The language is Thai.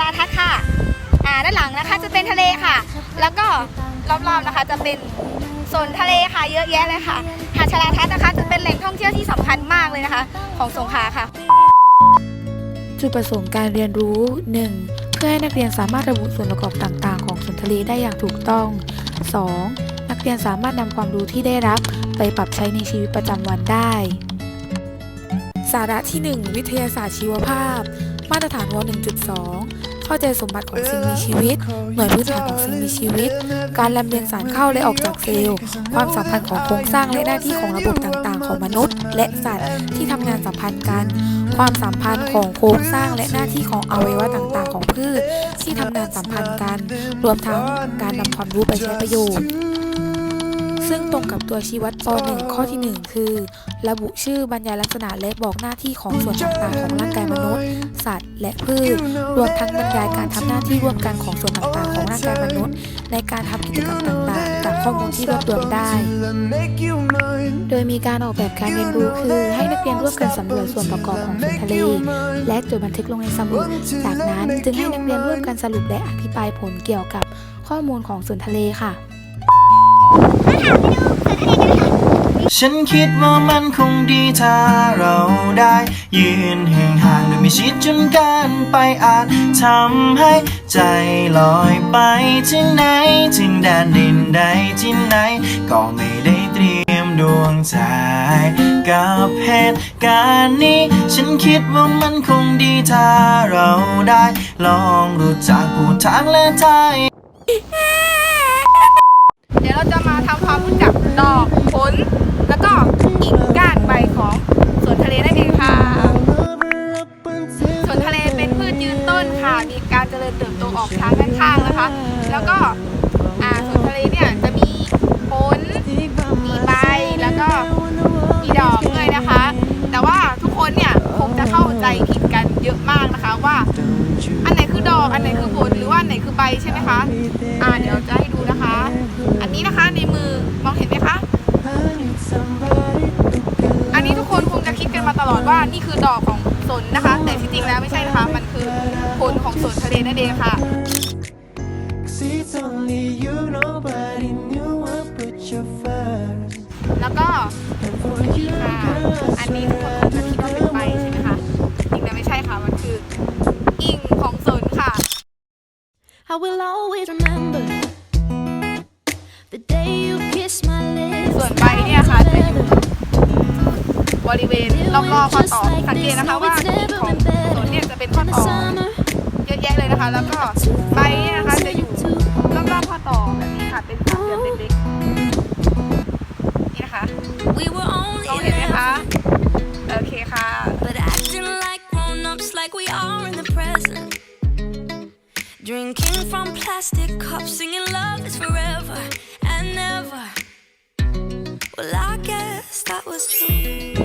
ลาทัศน์ค่ะด้านหลังนะคะจะเป็นทะเลค่ะแล้วก็รอบๆนะคะจะเป็นโซนทะเลค่ะเยอะแยะเลยค่ะหาดชลาทัศน์นะคะจะเป็นแหล่งท่องเที่ยวที่สำคัญมากเลยนะคะของสงขลาค่ะจุดประสงค์การเรียนรู้ 1. เพื่อให้นักเรียนสามารถระบุส่วนประกอบต่างๆของสวนทะเลได้อย่างถูกต้อง 2. นักเรียนสามารถนำความรู้ที่ได้รับไปปรับใช้ในชีวิตประจำวันได้ สาระที่ 1 วิทยาศาสตร์ชีวภาพ มาตรฐานว 1.2 เข้าใจสมบัติของสิ่งมีชีวิต หน่วยพื้นฐานของสิ่งมีชีวิต การลำเลียงสารเข้าและออกจากเซลล์ ความสัมพันธ์ของโครงสร้างและหน้าที่ของระบบต่างๆของมนุษย์ และสัตว์ที่ทำงานสัมพันธ์กัน ความสัมพันธ์ของโครงสร้างและหน้าที่ของอวัยวะต่างๆของพืชที่ทำงานสัมพันธ์กัน รวมทั้งการนำความรู้ไปใช้ประโยชน์ ซึ่งตรงกับตัวชี้วัดป .1 ข้อที่ 1 คือ ระบุชื่อบรรยายลักษณะและบอกหน้าที่ของส่วนต่างๆของร่างกายมนุษย์ สัตว์ และพืช รวมทั้งบรรยายการทำหน้าที่ร่วมกันของส่วนต่างๆของร่างกายมนุษย์ในการทำกิจกรรมต่างๆจากข้อมูลที่รวบรวมได้ โดยมีการออกแบบการเรียนรู้คือให้นักเรียนร่วมกันสำรวจส่วนประกอบของส่วนทะเลและจดบันทึกลงในสมุด จากนั้นจึงให้นักเรียนร่วมกันสรุปและอภิปรายผลเกี่ยวกับข้อมูลของส่วนทะเลค่ะฉันคิดว่ามันคงดีถ้าเราได้ยืนห่างๆโดยไม่ชิดจนเกินไปอาจทำให้ใจลอยไปที่ไหนถึงแดนดินใดที่ไหนก็ไม่ได้เตรียมดวงใจกับเหตุการณ์นี้ฉันคิดว่ามันคงดีถ้าเราได้ลองรู้จักผู้ทางและทายเดี๋ยวเราจะมาทำความรู้จักดอกผลแล้วก็กิ่งก้านใบของสวนทะเลนั่นเองค่ะสวนทะเลเป็นพืชยืนต้นค่ะมีการเจริญเติบโตออกทางด้านข้างนะคะแล้วก็สวนทะเลเนี่ยจะมีผลมีใบแล้วก็มีดอกด้วยนะคะแต่ว่าทุกคนเนี่ยคงจะเข้าใจผิดกันเยอะมากนะคะว่าอันไหนคือดอกอันไหนคือผลหรือว่าอันไหนคือใบใช่ไหมคะเดี๋ยวจะให้ดูนะคะอันนี้นะคะในมือมองเห็นไหมคะอันนี้ทุกคนคงจะคิดกันมาตลอดว่านี่คือดอกของสนนะคะแต่ที่จริงแล้วไม่ใช่นะคะมันคือผลของสนทะเลนั่นเองค่ะแล้วก็นี่ค่ะอันนี้ทุกคนคงจะคิดว่าเป็นใบใช่ไหมคะจริงแล้วไม่ใช่ค่ะมันคือกิ่งของสนค่ะ I will always remember the day you kissed my lips ส่วนใบเนี่ยค่ะจะอยู่บริเวณรอบๆข้อต่อสังเกตนะคะว่ากิ่งของสนเนี่ยจะเป็นข้อต่อเยอะแยะเลยนะคะแล้วก็ใบเนี่ยนะคะจะอยู่รอบๆข้อต่อแบบนี้ค่ะเป็นสามเหลี่ยมเล็กๆนี่นะคะมองเห็นไหมคะโอเคค่ะ But acting like grown-ups like we are in the present Drinking from plastic cups singing love is forever and never Well I guess that was true